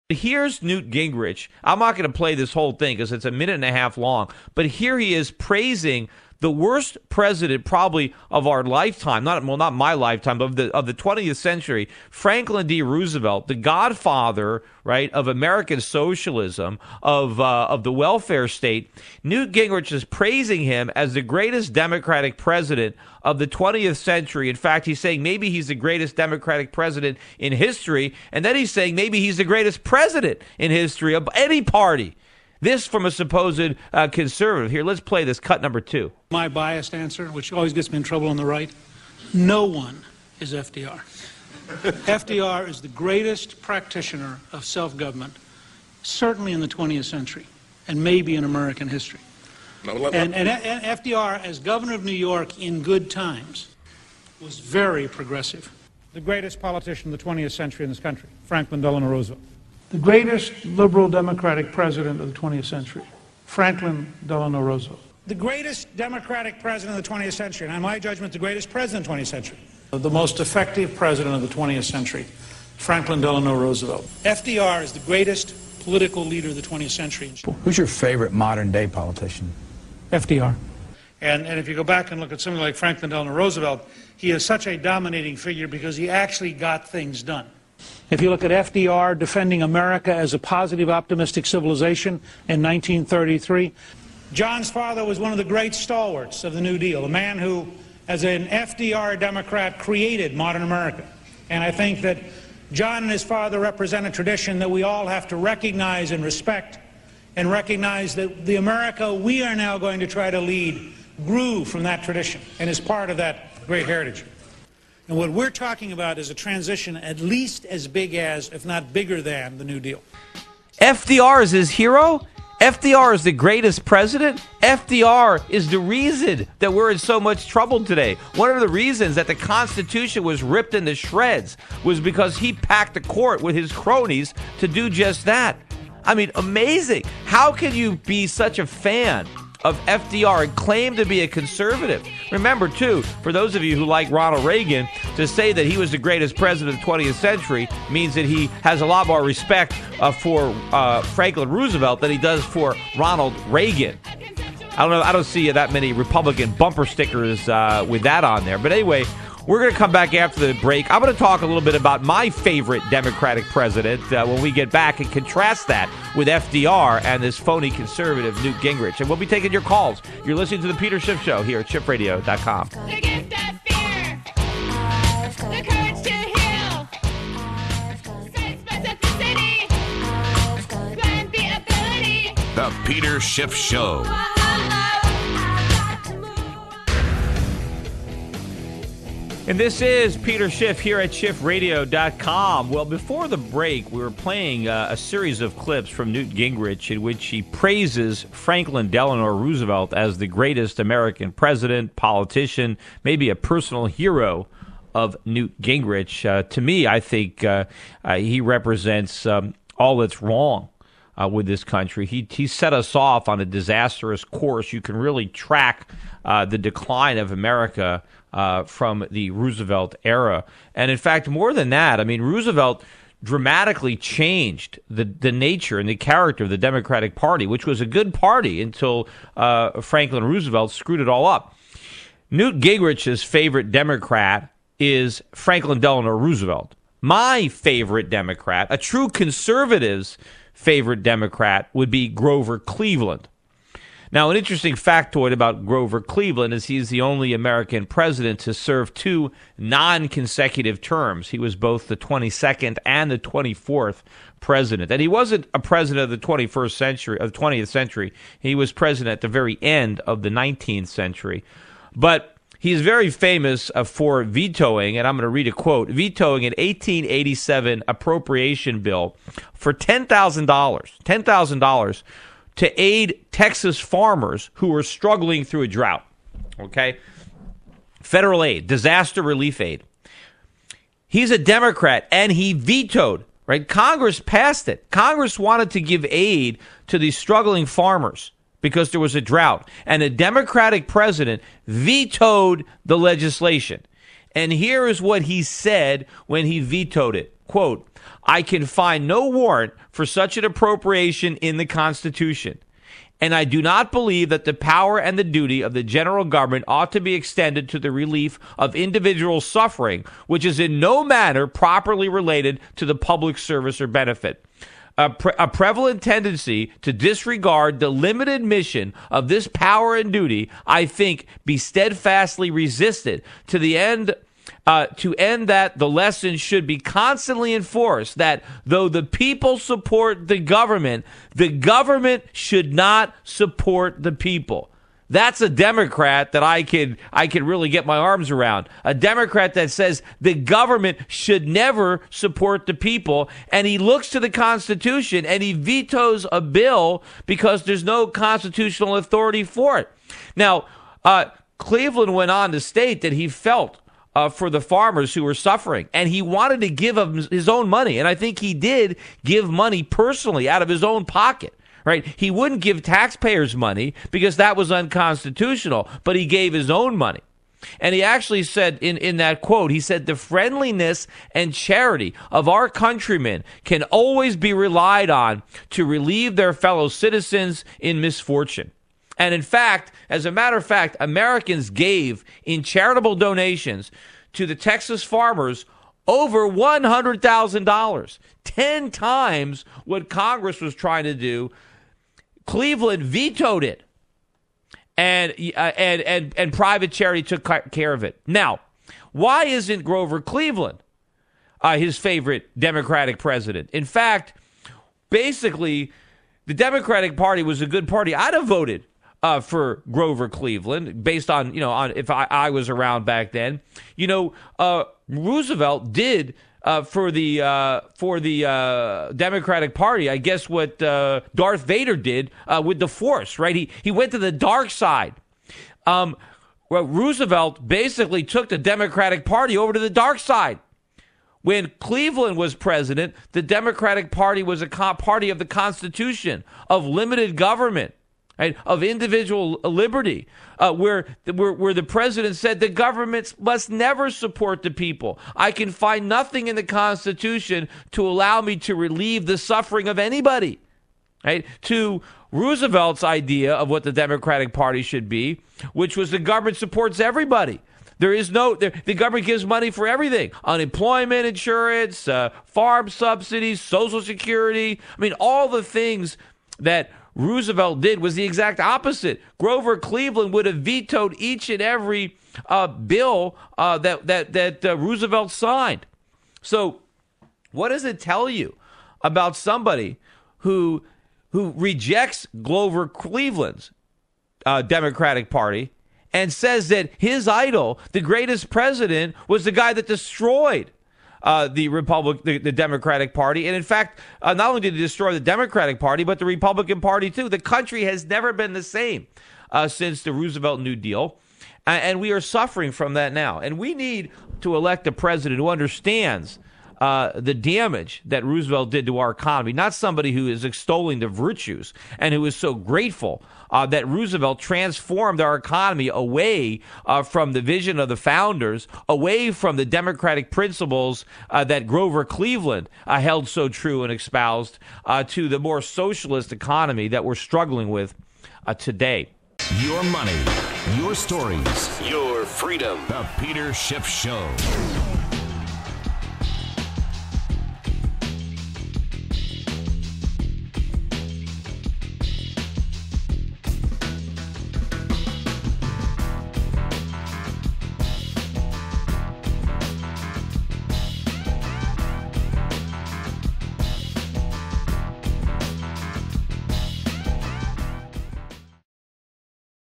Here's Newt Gingrich. I'm not going to play this whole thing because it's a minute and a half long, but here he is praising the worst president probably of our lifetime, not my lifetime, but of the 20th century, Franklin D. Roosevelt, the godfather, right, of American socialism, of the welfare state. Newt Gingrich is praising him as the greatest Democratic president of the 20th century. In fact, he's saying maybe he's the greatest Democratic president in history, and then he's saying maybe he's the greatest president in history of any party. This from a supposed conservative. Here, let's play this cut number 2. My biased answer, which always gets me in trouble on the right, no one is FDR. FDR is the greatest practitioner of self-government, certainly in the 20th century, and maybe in American history. And FDR, as governor of New York in good times, was very progressive. The greatest politician of the 20th century in this country, Franklin Delano Roosevelt. The greatest liberal democratic president of the 20th century, Franklin Delano Roosevelt. The greatest Democratic president of the 20th century, and in my judgment, the greatest president of the 20th century. The most effective president of the 20th century, Franklin Delano Roosevelt. FDR is the greatest political leader of the 20th century. Who's your favorite modern-day politician? FDR. And if you go back and look at somebody like Franklin Delano Roosevelt, he is such a dominating figure because he actually got things done. If you look at FDR defending America as a positive, optimistic civilization in 1933, John's father was one of the great stalwarts of the New Deal, a man who, as an FDR Democrat, created modern America. And I think that John and his father represent a tradition that we all have to recognize and respect, and recognize that the America we are now going to try to lead grew from that tradition and is part of that great heritage. And what we're talking about is a transition at least as big as, if not bigger than, the New Deal. FDR is his hero? FDR is the greatest president? FDR is the reason that we're in so much trouble today. One of the reasons that the Constitution was ripped into shreds was because he packed the court with his cronies to do just that. I mean, amazing. How can you be such a fan of FDR and claim to be a conservative? Remember, too, for those of you who like Ronald Reagan, to say that he was the greatest president of the 20th century means that he has a lot more respect for Franklin Roosevelt than he does for Ronald Reagan. I don't see that many Republican bumper stickers with that on there. But anyway, we're going to come back after the break. I'm going to talk a little bit about my favorite Democratic president when we get back and contrast that with FDR and this phony conservative Newt Gingrich. And we'll be taking your calls. You're listening to The Peter Schiff Show here at SchiffRadio.com. The gift of fear, the courage to heal, sense specificity, plan the ability. The Peter Schiff Show. And this is Peter Schiff here at SchiffRadio.com. Well, before the break, we were playing a series of clips from Newt Gingrich in which he praises Franklin Delano Roosevelt as the greatest American president, politician, maybe a personal hero of Newt Gingrich. To me, I think he represents all that's wrong with this country. He set us off on a disastrous course. You can really track the decline of America from the Roosevelt era. And in fact, more than that, I mean, Roosevelt dramatically changed the nature and the character of the Democratic Party, which was a good party until Franklin Roosevelt screwed it all up. Newt Gingrich's favorite Democrat is Franklin Delano Roosevelt. My favorite Democrat, a true conservative's favorite Democrat, would be Grover Cleveland. Now, an interesting factoid about Grover Cleveland is he's the only American president to serve 2 non-consecutive terms. He was both the 22nd and the 24th president. And he wasn't a president of the 21st century, of the 20th century. He was president at the very end of the 19th century. But he's very famous for vetoing, and I'm going to read a quote, vetoing an 1887 appropriation bill for $10,000 to aid Texas farmers who were struggling through a drought. Okay? Federal aid, disaster relief aid. He's a Democrat, and he vetoed, right? Congress passed it. Congress wanted to give aid to these struggling farmers because there was a drought. And a Democratic president vetoed the legislation. And here is what he said when he vetoed it. quote, I can find no warrant for such an appropriation in the Constitution, and I do not believe that the power and the duty of the general government ought to be extended to the relief of individual suffering, which is in no manner properly related to the public service or benefit. A prevalent tendency to disregard the limited mission of this power and duty, I think, be steadfastly resisted to end that the lesson should be constantly enforced that though the people support the government should not support the people. That's a Democrat that I could really get my arms around. A Democrat that says the government should never support the people, and he looks to the Constitution and he vetoes a bill because there's no constitutional authority for it. Now, Cleveland went on to state that he felt for the farmers who were suffering, and he wanted to give them his own money, and I think he did give money personally out of his own pocket. Right? He wouldn't give taxpayers money because that was unconstitutional, but he gave his own money. And he actually said in that quote, he said, the friendliness and charity of our countrymen can always be relied on to relieve their fellow citizens in misfortune. And in fact, as a matter of fact, Americans gave in charitable donations to the Texas farmers over $100,000, 10 times what Congress was trying to do. Cleveland vetoed it, and private charity took care of it. Now, why isn't Grover Cleveland his favorite Democratic president? In fact, basically, the Democratic Party was a good party. I'd have voted for Grover Cleveland based on on if I was around back then. Roosevelt did. For the Democratic Party, I guess what Darth Vader did with the Force, right? He went to the dark side. Roosevelt basically took the Democratic Party over to the dark side. When Cleveland was president, the Democratic Party was a party of the Constitution, of limited government, right? Of individual liberty, where the president said the government must never support the people. I can find nothing in the Constitution to allow me to relieve the suffering of anybody. Right? To Roosevelt's idea of what the Democratic Party should be, which was the government supports everybody. The government gives money for everything: unemployment insurance, farm subsidies, Social Security. I mean, all the things that Roosevelt did was the exact opposite. Grover Cleveland would have vetoed each and every bill that Roosevelt signed. So, what does it tell you about somebody who rejects Grover Cleveland's Democratic Party and says that his idol, the greatest president, was the guy that destroyed the Democratic Party? And in fact, not only did he destroy the Democratic Party, but the Republican Party too. The country has never been the same since the Roosevelt New Deal, and we are suffering from that now. And we need to elect a president who understands the damage that Roosevelt did to our economy, not somebody who is extolling the virtues and who is so grateful that Roosevelt transformed our economy away from the vision of the founders, away from the democratic principles that Grover Cleveland held so true and espoused, to the more socialist economy that we're struggling with today. Your money, your stories, your freedom. The Peter Schiff Show.